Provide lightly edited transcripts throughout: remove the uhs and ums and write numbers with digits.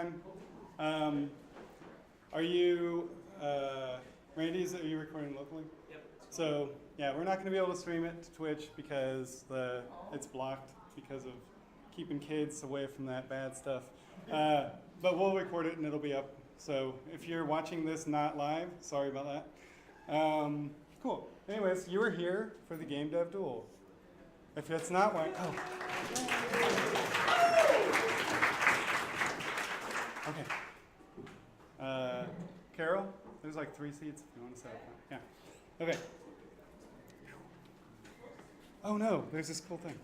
time. Are you, Randy, are you recording locally? Yep. So, yeah, we're not going to be able to stream it to Twitch because it's blocked because of keeping kids away from that bad stuff. But we'll record it and it'll be up. So if you're watching this not live, sorry about that. Cool. Anyways, you were here for the Game Dev Duel. If it's not why, Okay. Carol, there's like 3 seats if you want to sit up front. Yeah. Okay. Oh no, there's this cool thing.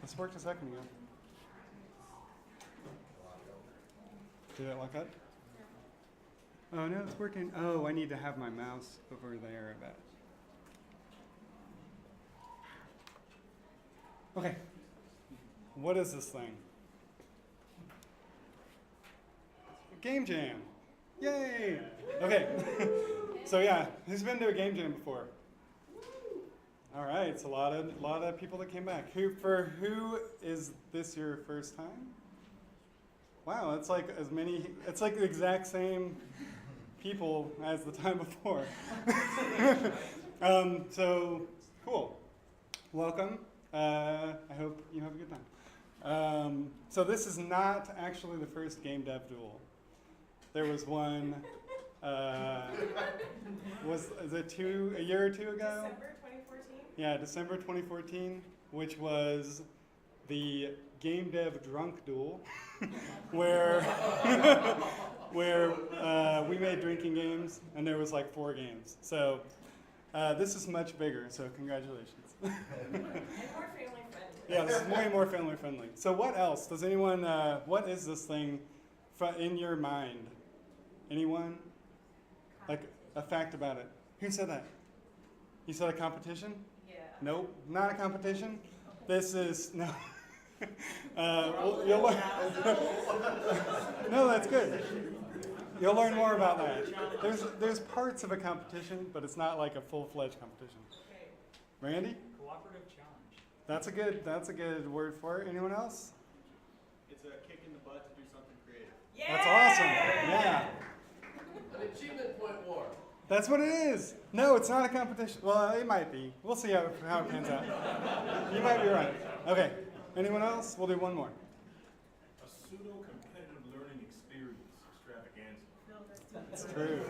This worked a second ago. Did it lock up? Oh no, it's working. Oh, I need to have my mouse over there, I bet. Okay. What is this thing? Game Jam. Yay! Okay. So yeah, who's been to a Game Jam before? All right, it's a lot of people that came back. Who is this your first time? Wow, it's like it's like the exact same people as the time before. So cool. Welcome. I hope you have a good time. So this is not actually the first Game Dev Duel. There was one. Is it a year or two ago? December 2014? Yeah, December 2014, which was the Game Dev Drunk Duel, where we made drinking games, and there was like 4 games. So this is much bigger, so congratulations. And more family friendly. Yeah, this is way more family friendly. So what else? Does anyone, what is this thing in your mind? Anyone? Like a fact about it. Who said that? You said a competition? Yeah. Nope, not a competition. This is, no. No, that's good. You'll learn more about that. There's parts of a competition, but it's not like a full-fledged competition. Okay. Randy? Cooperative challenge. That's a good word for it. Anyone else? It's a kick in the butt to do something creative. Yeah! That's awesome. Yeah. An achievement point war. That's what it is. No, it's not a competition. Well, it might be. We'll see how it pans out. You might be right. Okay. Anyone else? We'll do one more. A pseudo-competitive learning experience extravaganza. It's true.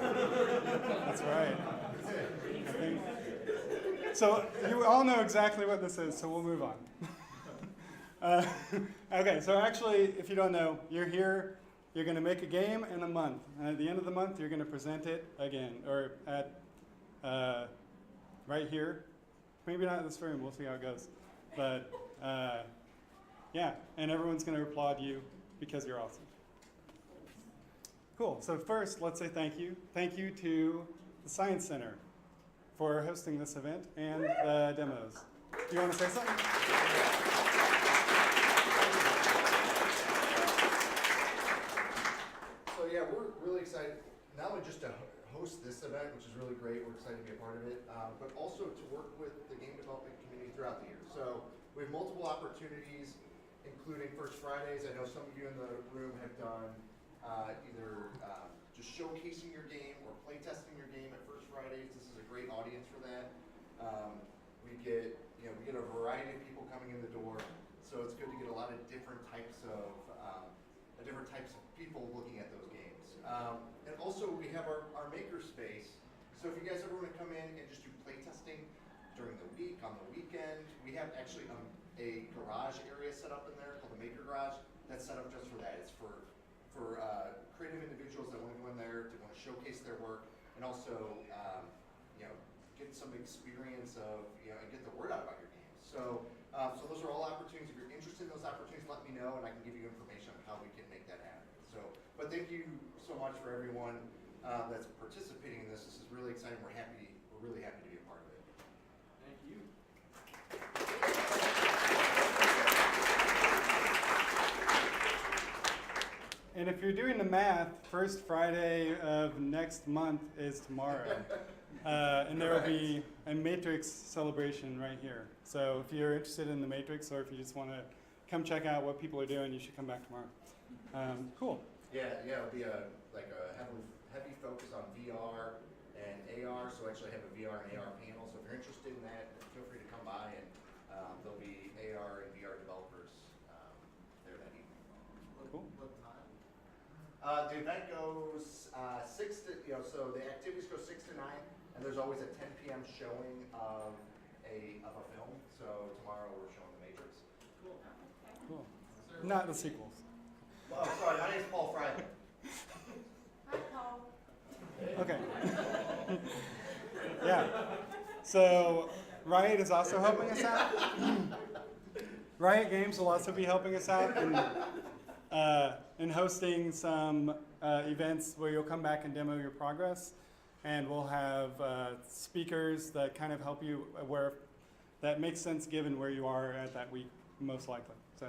That's right. I think. So you all know exactly what this is, so we'll move on. Okay, so actually, if you don't know, you're here. You're going to make a game in a month, and at the end of the month, you're going to present it again, or at right here. Maybe not in this room. We'll see how it goes. But yeah, and everyone's going to applaud you because you're awesome. Cool. So first, let's say thank you. Thank you to the Science Center for hosting this event and the demos. Do you want to say something? So yeah, we're really excited, not only just to host this event, which is really great, we're excited to be a part of it, but also to work with the game development community throughout the year. So we have multiple opportunities, including First Fridays. I know some of you in the room have done either just showcasing your game or playtesting your game at First Fridays. This is a great audience for that. We get a variety of people coming in the door, so it's good to get a lot of different types of people looking at those games. And also we have our maker space. So if you guys ever want to come in and just do playtesting during the week, on the weekend, we have actually a garage area set up in there called the Maker Garage. That's set up just for that. It's for creative individuals that want to go in there, to want to showcase their work, and also get some experience of and get the word out about your games. So so those are all opportunities. If you're interested in those opportunities, let me know, and I can give you information on how we can make that happen. So, but thank you so much for everyone that's participating in this. This is really exciting. We're really happy to be a part of it. Thank you. And if you're doing the math, first Friday of next month is tomorrow. And there will be a Matrix celebration right here. So if you're interested in the Matrix, or if you just want to come check out what people are doing, you should come back tomorrow. Cool. Yeah, it'll be a heavy focus on VR and AR. So actually, I have a VR and AR panel. So if you're interested in that, feel free to come by, and there'll be AR and VR developers there that evening. Cool. What time? The event goes 6 to so the activities go 6 to 9, and there's always a 10 p.m. showing of a film. So tomorrow we're showing The Matrix. Cool. Not the sequels. Oh, sorry, my name's Paul Friday. Hi, Paul. Okay. Yeah. So Riot is also helping us out. Riot Games will also be helping us out in hosting some events where you'll come back and demo your progress, and we'll have speakers that kind of help you where that makes sense given where you are at that week, most likely. So,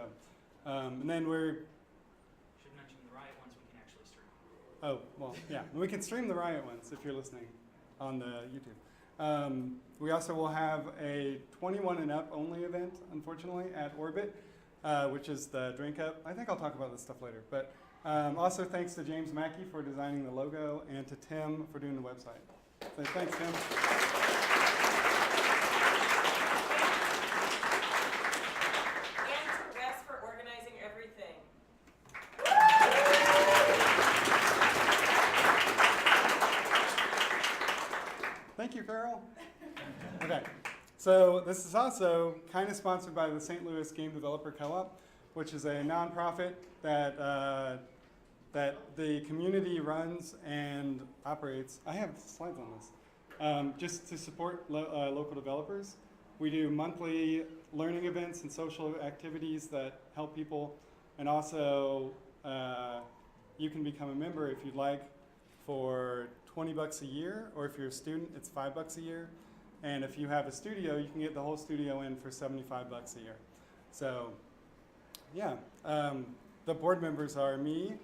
and then Should mention the Riot ones we can actually stream. Oh, well, yeah. We can stream the Riot ones if you're listening on the YouTube. We also will have a 21 and up only event, unfortunately, at Orbit, which is the drink up. I think I'll talk about this stuff later. But also thanks to James Mackey for designing the logo, and to Tim for doing the website. So thanks, Tim. And to Wes for organizing everything. Thank you, Carol. Okay, so this is also kind of sponsored by the St. Louis Game Developer Co-op, which is a nonprofit that that the community runs and operates. I have slides on this. Just to support local developers. We do monthly learning events and social activities that help people, and also you can become a member if you'd like for $20 a year, or if you're a student, it's $5 a year. And if you have a studio, you can get the whole studio in for $75 a year. So, yeah, the board members are me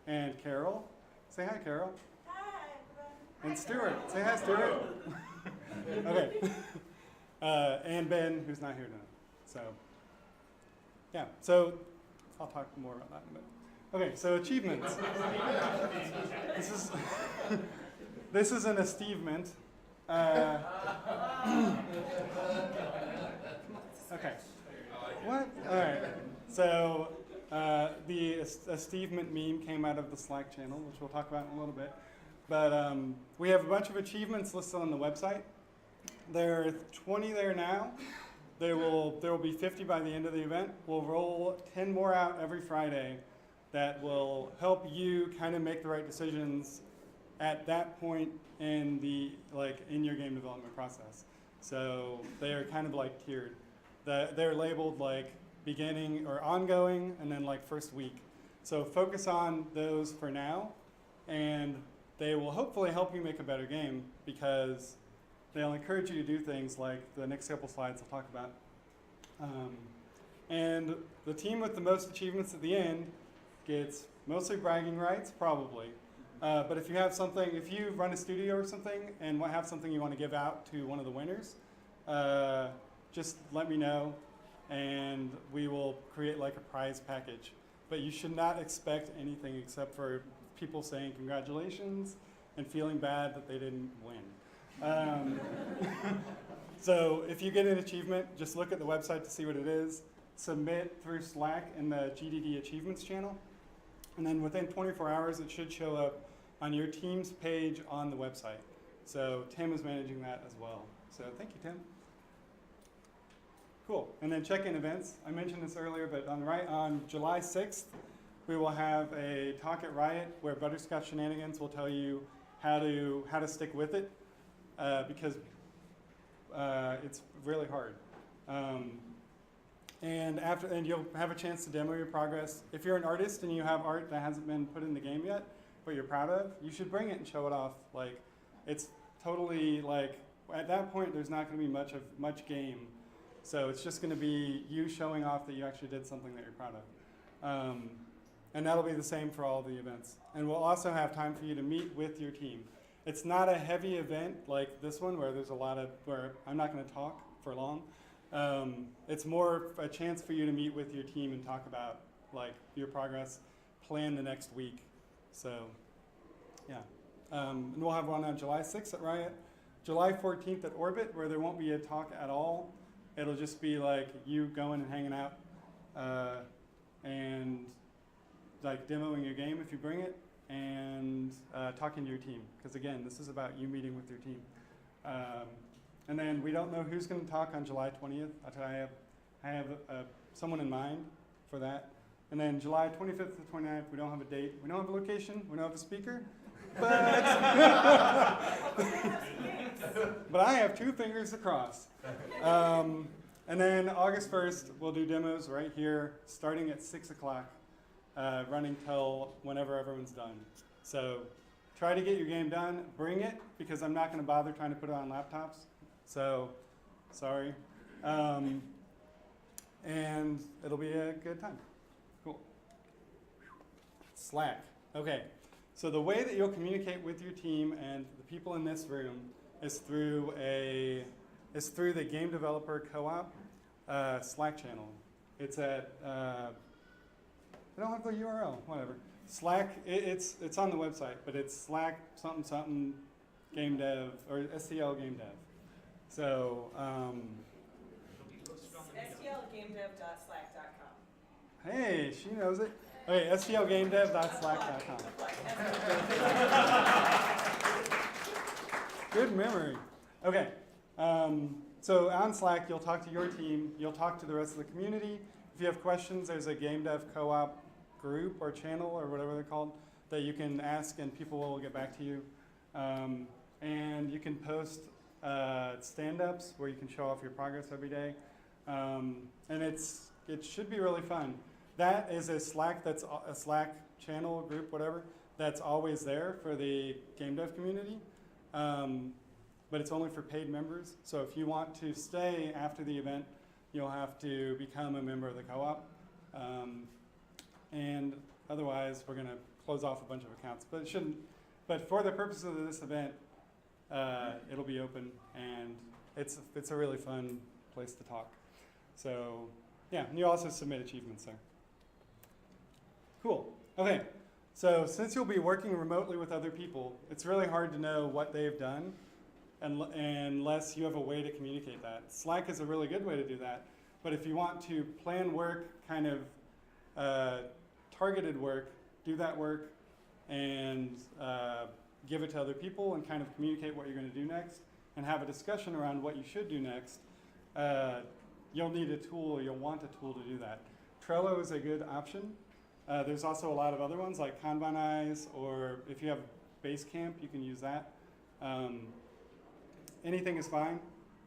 and Carol. Say hi, Carol. Hi, everyone. And Stuart. Say hi, Stuart. Okay. And Ben, who's not here tonight. So, yeah. So, I'll talk more about that in a minute. Okay, so achievements. This is an achievement. Okay. What? All right. So the achievement meme came out of the Slack channel, which we'll talk about in a little bit. But we have a bunch of achievements listed on the website. There are 20 there now. There will be 50 by the end of the event. We'll roll 10 more out every Friday that will help you kind of make the right decisions at that point in in your game development process. So they are kind of like tiered. They're labeled like beginning or ongoing, and then like first week. So focus on those for now, and they will hopefully help you make a better game, because they'll encourage you to do things like the next couple slides I'll talk about. And the team with the most achievements at the end gets mostly bragging rights, probably. But if you have something, if you run a studio or something and have something you want to give out to one of the winners, just let me know, and we will create like a prize package. But you should not expect anything except for people saying congratulations and feeling bad that they didn't win. So if you get an achievement, just look at the website to see what it is. Submit through Slack in the GDD achievements channel. And then within 24 hours, it should show up on your team's page on the website. So Tim is managing that as well. So thank you, Tim. Cool. And then check-in events. I mentioned this earlier, but on July 6th, we will have a talk at Riot where Butterscotch Shenanigans will tell you how to stick with it, because it's really hard. And you'll have a chance to demo your progress. If you're an artist and you have art that hasn't been put in the game yet, but you're proud of, you should bring it and show it off. Like, it's totally like, at that point, there's not going to be much game. So it's just going to be you showing off that you actually did something that you're proud of. And that'll be the same for all the events. And we'll also have time for you to meet with your team. It's not a heavy event like this one where there's a lot of, where I'm not going to talk for long. It's more a chance for you to meet with your team and talk about like your progress, plan the next week. So, yeah. And we'll have one on July 6th at Riot, July 14th at Orbit, where there won't be a talk at all. It'll just be like you going and hanging out and like demoing your game if you bring it, and talking to your team. Because again, this is about you meeting with your team. And then we don't know who's going to talk on July 20th. I have someone in mind for that. And then July 25th to 29th, we don't have a date. We don't have a location. We don't have a speaker. But, but I have 2 fingers to cross. And then August 1st, we'll do demos right here, starting at 6 o'clock, running till whenever everyone's done. So try to get your game done. Bring it, because I'm not going to bother trying to put it on laptops. So, sorry. And it'll be a good time. Cool. Slack. Okay. So the way that you'll communicate with your team and the people in this room is through the Game Developer Co-op Slack channel. It's at I don't have the URL. Whatever. Slack. It's on the website, but it's Slack something something game dev or STL game dev. So. It'll be posted on the meetup. STLgamedev.slack.com. Hey, she knows it. Okay, stlgamedev.slack.com. Good memory. Okay, so on Slack, you'll talk to your team. You'll talk to the rest of the community. If you have questions, there's a Game Dev Co-op group or channel or whatever they're called that you can ask, and people will get back to you. And you can post stand-ups where you can show off your progress every day. And it should be really fun. That is a Slack channel, group, whatever, that's always there for the game dev community. But it's only for paid members. So if you want to stay after the event, you'll have to become a member of the co-op. And otherwise, we're going to close off a bunch of accounts. But it shouldn't. But for the purposes of this event, it'll be open, and it's a really fun place to talk. So yeah, and you also submit achievements there. Cool. Okay. So since you'll be working remotely with other people, it's really hard to know what they've done unless you have a way to communicate that. Slack is a really good way to do that. But if you want to plan work, kind of targeted work, do that work and give it to other people and kind of communicate what you're going to do next and have a discussion around what you should do next, you'll need a tool, or you'll want a tool to do that. Trello is a good option. There's also a lot of other ones like Kanban-Eyes, or if you have Basecamp, you can use that. Anything is fine.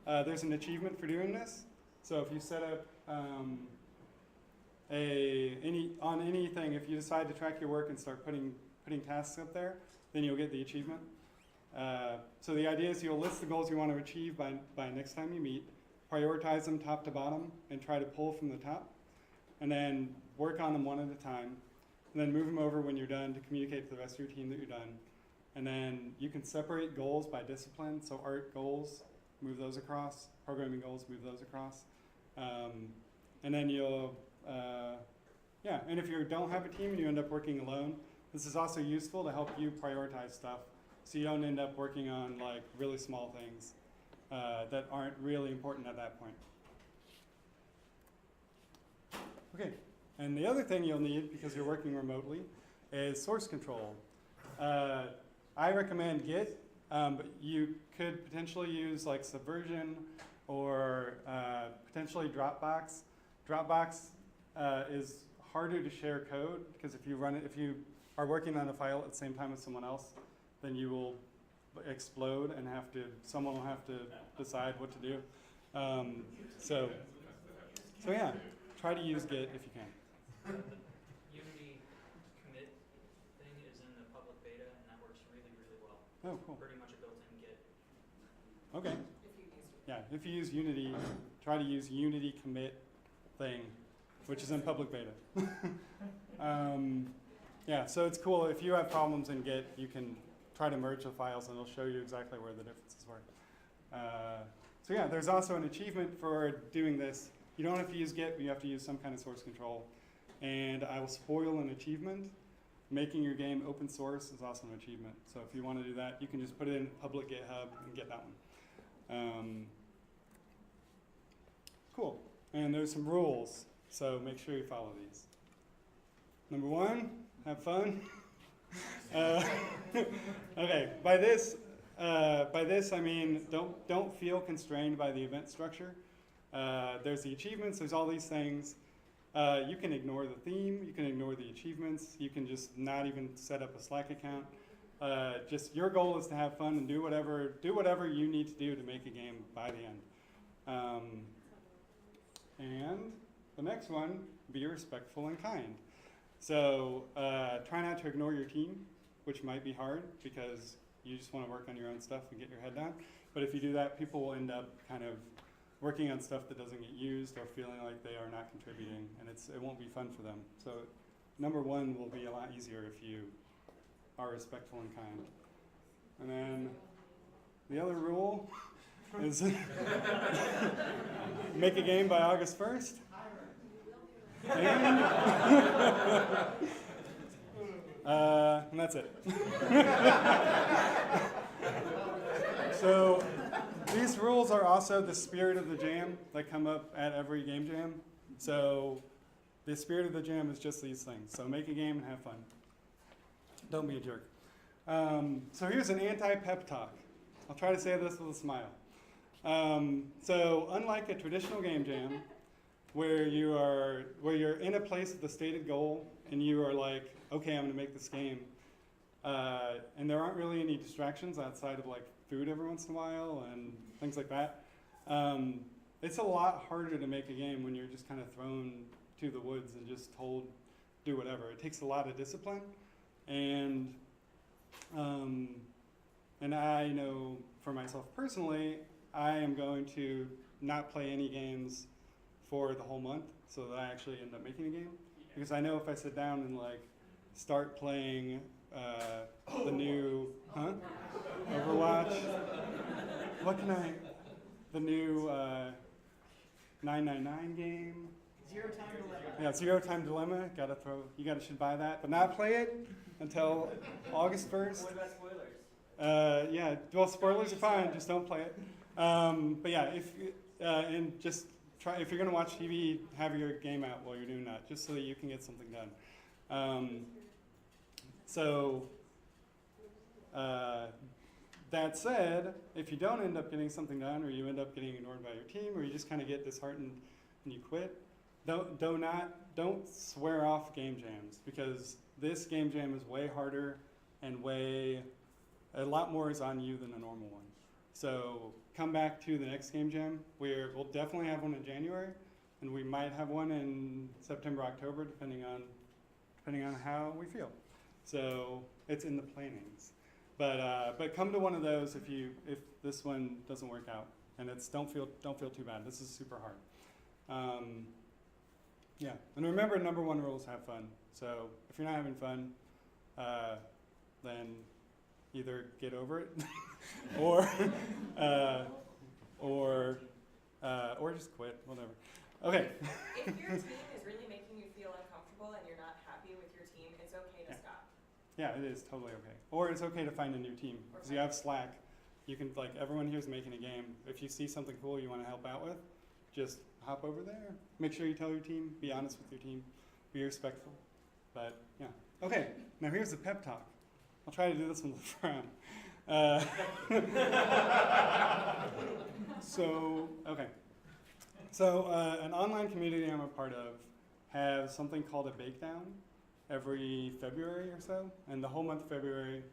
There's an achievement for doing this. So if you set up on anything, if you decide to track your work and start putting tasks up there, then you'll get the achievement. So the idea is you'll list the goals you want to achieve by next time you meet, prioritize them top to bottom, and try to pull from the top, and then work on them one at a time, and then move them over when you're done to communicate to the rest of your team that you're done. And then you can separate goals by discipline, so art goals, move those across, programming goals, move those across. And then you'll, and if you don't have a team and you end up working alone, this is also useful to help you prioritize stuff so you don't end up working on like really small things that aren't really important at that point. Okay, and the other thing you'll need, because you're working remotely, is source control. I recommend Git, but you could potentially use like Subversion or potentially Dropbox. Dropbox is harder to share code because if you are working on a file at the same time as someone else, then you will explode and someone will have to decide what to do. So yeah, try to use Git if you can. The Unity commit thing is in the public beta, and that works really, really well. Oh, cool. Pretty much a built-in Git. Okay. Yeah, if you use Unity, try to use Unity commit thing, which is in public beta. Yeah, so it's cool. If you have problems in Git, you can try to merge the files, and it'll show you exactly where the differences were. So yeah, there's also an achievement for doing this. You don't have to use Git, but you have to use some kind of source control. And I will spoil an achievement. Making your game open source is also an achievement. So if you want to do that, you can just put it in public GitHub and get that one. Cool. And there's some rules, so make sure you follow these. Number 1, have fun. Okay, by this I mean don't feel constrained by the event structure. There's the achievements, there's all these things. You can ignore the theme, you can ignore the achievements, you can just not even set up a Slack account. Just your goal is to have fun and do whatever you need to do to make a game by the end. And the next one, be respectful and kind. So try not to ignore your team, which might be hard because you just want to work on your own stuff and get your head down. But if you do that, people will end up kind of working on stuff that doesn't get used or feeling like they are not contributing, and it won't be fun for them. So number 1 will be a lot easier if you are respectful and kind. And then the other rule is make a game by August 1st. And that's it. So these rules are also the spirit of the jam that come up at every game jam. So the spirit of the jam is just these things. So make a game and have fun. Don't be a jerk. So here's an anti-pep talk. I'll try to say this with a smile. So unlike a traditional game jam, where you're in a place with a stated goal and you are like, okay, I'm going to make this game, and there aren't really any distractions outside of like food every once in a while and things like that. It's a lot harder to make a game when you're just kind of thrown to the woods and just told do whatever. It takes a lot of discipline, and I know for myself personally, I am going to not play any games for the whole month so that I actually end up making a game. Because I know if I sit down and like start playing the new Overwatch, the new 999 game. Zero Time Dilemma. Yeah, Zero Time Dilemma. You should buy that, but not play it until August 1st. What about spoilers? Yeah, well, spoilers are fine. Just don't play it. But yeah, and just try, if you're going to watch TV, have your game out while you're doing that, just so that you can get something done. That said, if you don't end up getting something done, or you end up getting ignored by your team, or you just kind of get disheartened and you quit, don't swear off game jams, because this game jam is way harder and a lot more is on you than a normal one. So come back to the next game jam. We'll definitely have one in January, and we might have one in September, October, depending on how we feel. So it's in the plannings. But come to one of those if this one doesn't work out, and don't feel too bad. This is super hard. Yeah, and remember, number 1 rule is have fun. So if you're not having fun, then either get over it, or just quit, whatever. Okay. If your team is really making you feel uncomfortable and you're not happy with your team, it's okay to stop. Yeah, it is totally okay. Or it's okay to find a new team. Because you have Slack, you can, like, everyone here is making a game. If you see something cool you want to help out with, just hop over there. Make sure you tell your team, be honest with your team, be respectful. But yeah. Okay, now here's the pep talk. I'll try to do this one with a frown. So an online community I'm a part of has something called a bakedown every February or so. And the whole month of February,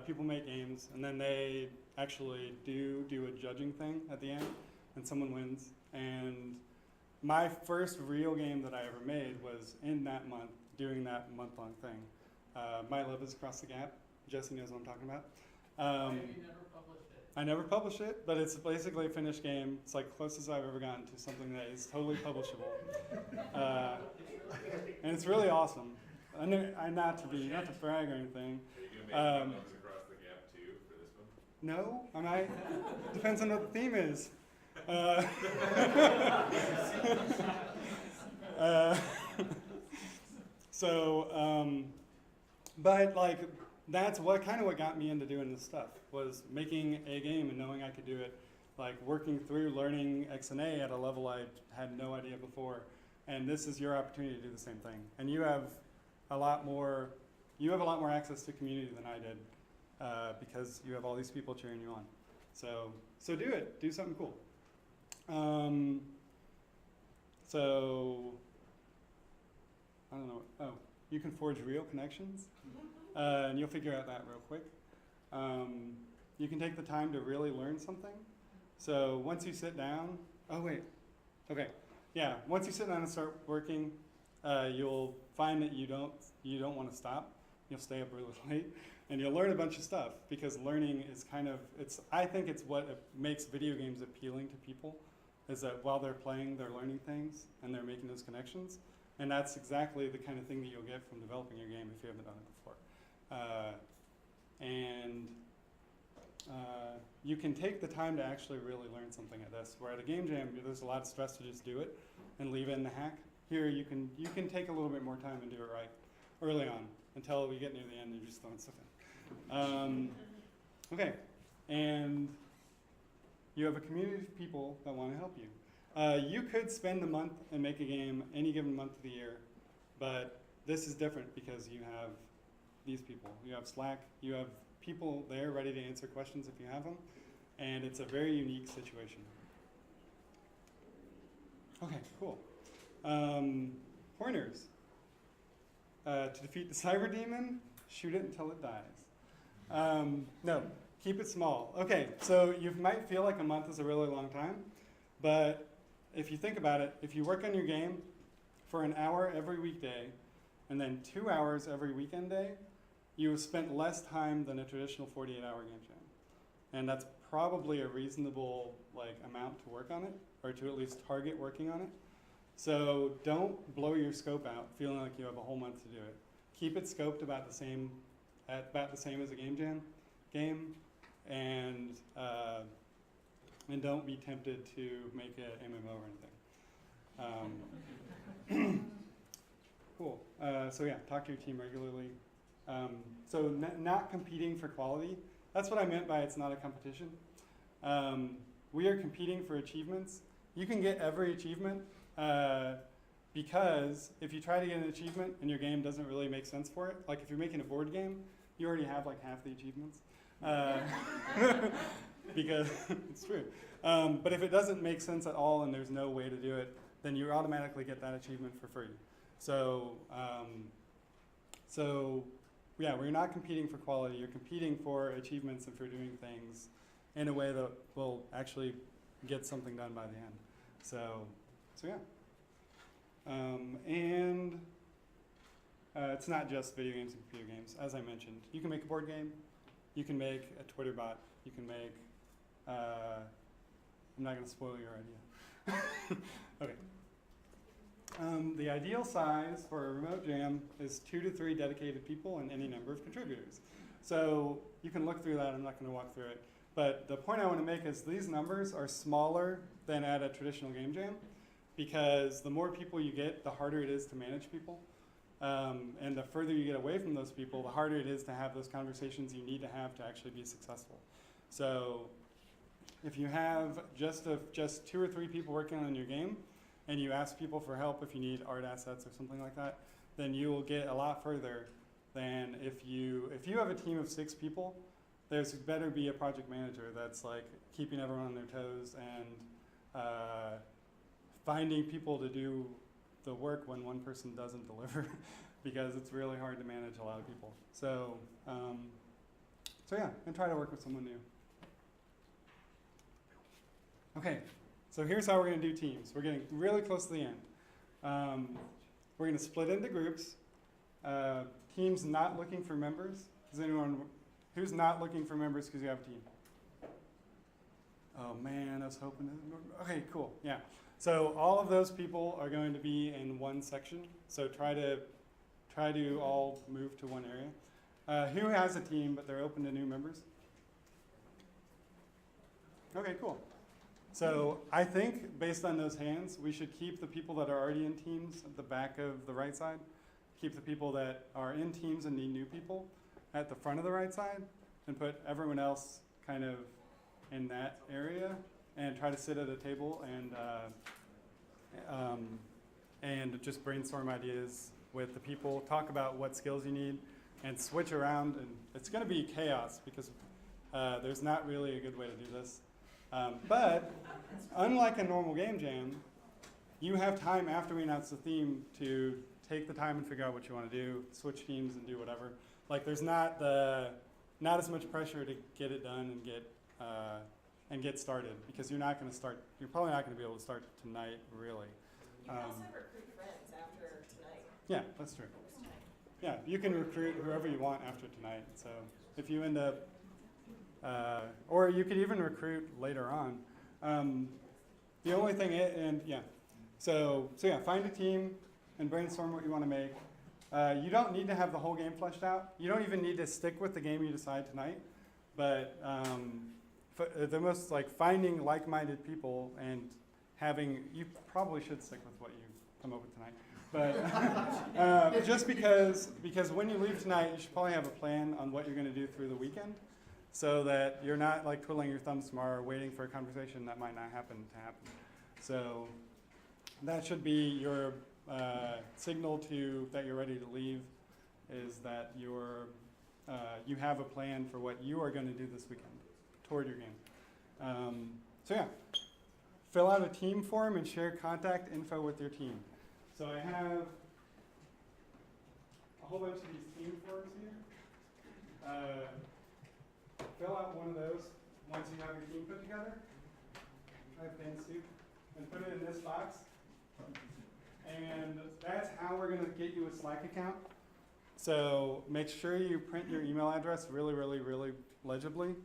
people make games, and then they actually do a judging thing at the end, and someone wins. And my first real game that I ever made was in that month, doing that month-long thing. My Love is Across the Gap. Jesse knows what I'm talking about. You never published it. I never published it, but it's basically a finished game. It's like closest I've ever gotten to something that is totally publishable. And it's really awesome. Not to brag or anything. Are you gonna make Love is Across the Gap No? I might. Depends on what the theme is. But like, that's what kind of what got me into doing this stuff, was making a game and knowing I could do it, like working through learning X and A at a level I had no idea before. And this is your opportunity to do the same thing. And you have a lot more access to community than I did, because you have all these people cheering you on. So do it. Do something cool. So I don't know. Oh, you can forge real connections, and you'll figure out that real quick. You can take the time to really learn something. So once you sit down, oh wait, okay, yeah. Once you sit down and start working, you'll find that you don't want to stop. You'll stay up really late, and you'll learn a bunch of stuff, because learning is I think it's what makes video games appealing to people, is that while they're playing, they're learning things and they're making those connections. And that's exactly the kind of thing that you'll get from developing your game if you haven't done it before. You can take the time to actually really learn something at this. Where at a game jam, there's a lot of stress to just do it and leave it in the hack. Here, you can take a little bit more time and do it right early on, until we get near the end and you're just throwing stuff in. Okay, and you have a community of people that want to help you. You could spend a month and make a game any given month of the year, but this is different because you have these people. You have Slack, you have people there ready to answer questions if you have them, and it's a very unique situation. Okay, cool. Pointers. To defeat the cyber demon, shoot it until it dies. No, keep it small. Okay, so you might feel like a month is a really long time, but if you think about it, if you work on your game for an hour every weekday and then 2 hours every weekend day, you have spent less time than a traditional 48-hour game jam. And that's probably a reasonable amount to work on it, or to at least target working on it. So don't blow your scope out feeling like you have a whole month to do it. Keep it scoped about the same as a game jam game, and don't be tempted to make an MMO or anything. Cool. So yeah, talk to your team regularly. So not competing for quality. That's what I meant by it's not a competition. We are competing for achievements. You can get every achievement, because if you try to get an achievement and your game doesn't really make sense for it, like if you're making a board game, you already have like half the achievements. Because it's true. But if it doesn't make sense at all and there's no way to do it, then you automatically get that achievement for free. So yeah, we're not competing for quality. You're competing for achievements and for doing things in a way that will actually get something done by the end. So yeah. It's not just video games and computer games. As I mentioned, you can make a board game. You can make a Twitter bot. You can make, I'm not going to spoil your idea. Okay. The ideal size for a remote jam is 2 to 3 dedicated people and any number of contributors. So you can look through that. I'm not going to walk through it. But the point I want to make is these numbers are smaller than at a traditional game jam, because the more people you get, the harder it is to manage people. And the further you get away from those people, the harder it is to have those conversations you need to have to actually be successful. So if you have just 2 or 3 people working on your game, and you ask people for help if you need art assets or something like that, then you will get a lot further than if you have a team of 6 people. There's better be a project manager that's like keeping everyone on their toes and finding people to do the work when one person doesn't deliver, because it's really hard to manage a lot of people. So yeah, and try to work with someone new. Okay, so here's how we're going to do teams. We're getting really close to the end. We're going to split into groups. Teams not looking for members. Is anyone who's not looking for members because you have a team? Oh man, I was hoping. Okay, cool. Yeah. So all of those people are going to be in one section. So try to all move to one area. Who has a team but they're open to new members? Okay, cool. So I think based on those hands, we should keep the people that are already in teams at the back of the right side. Keep the people that are in teams and need new people at the front of the right side, and put everyone else kind of in that area, and try to sit at a table and just brainstorm ideas with the people, talk about what skills you need, and switch around. And it's going to be chaos because there's not really a good way to do this. But unlike a normal game jam, you have time after we announce the theme to take the time and figure out what you want to do, switch teams and do whatever. Like there's not as much pressure to get it done and get started, because you're probably not going to be able to start tonight, really. You can also recruit friends after tonight. Yeah, that's true. Yeah, you can recruit whoever you want after tonight. So if you end up, or you could even recruit later on. The only thing, so yeah, find a team and brainstorm what you want to make. You don't need to have the whole game fleshed out. You don't even need to stick with the game you decide tonight. But the most finding like-minded people and you probably should stick with what you come up with tonight. But just because when you leave tonight, you should probably have a plan on what you're going to do through the weekend, so that you're not twiddling your thumbs tomorrow waiting for a conversation that might not happen to happen. So that should be your signal that you're ready to leave, is that you have a plan for what you are going to do this weekend toward your game. So yeah, fill out a team form and share contact info with your team. So I have a whole bunch of these team forms here. Fill out one of those once you have your team put together. I have pen soup, and put it in this box. And that's how we're going to get you a Slack account. So make sure you print your email address really, really, really legibly.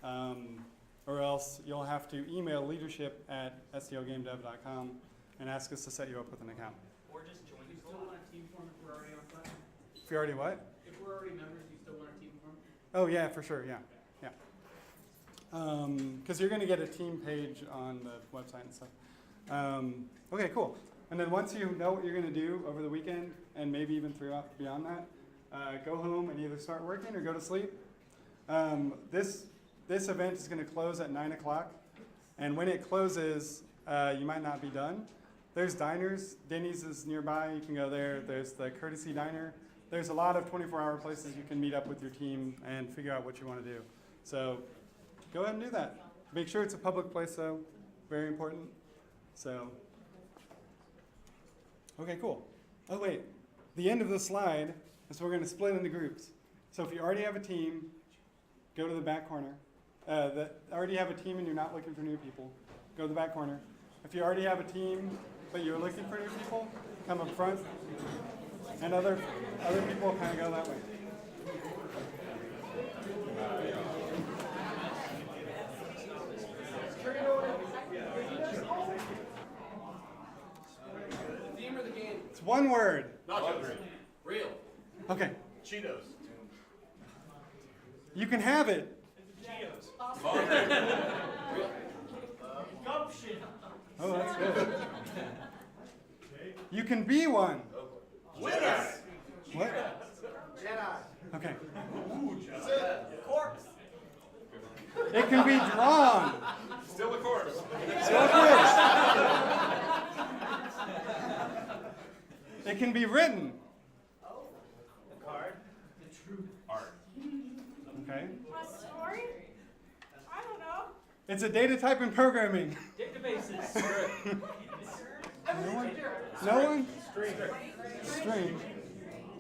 Or else you'll have to email leadership@stlgamedev.com and ask us to set you up with an account. Or just join Do you the still want a team form if we're already on Slack? If you're already what? If we're already members, do you still want a team form? Oh yeah, for sure, yeah. Because you're going to get a team page on the website and stuff. Okay, cool. And then once you know what you're going to do over the weekend, and maybe even beyond that, go home and either start working or go to sleep. This event is going to close at 9 o'clock, and when it closes, you might not be done. There's diners. Denny's is nearby. You can go there. There's the Courtesy Diner. There's a lot of 24-hour places you can meet up with your team and figure out what you want to do. So go ahead and do that. Make sure it's a public place, though. Very important. So, okay, cool. Oh, wait. The end of the slide is we're going to split into groups. So if you already have a team, go to the back corner. That already have a team and you're not looking for new people, go to the back corner. If you already have a team but you're looking for new people, come up front. And other people kind of go that way. The theme of the game. It's one word. Nachos. Real. Okay. Cheetos. You can have it. Oh, that's good. You can be one. Winners. What? Jedi. Okay. Corpse. It can be drawn. Still a corpse. Still a corpse. It can be written. Card. The truth. Art. Okay. A story? I don't know. It's a data type in programming. databases. No one? No one? String.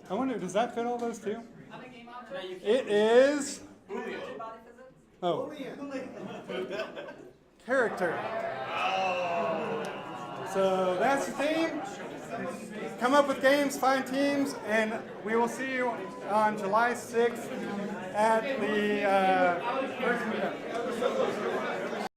I wonder, does that fit all those too? It is. Oh. Character. So that's the theme. Come up with games, find teams, and we will see you on July 6th at the first meetup.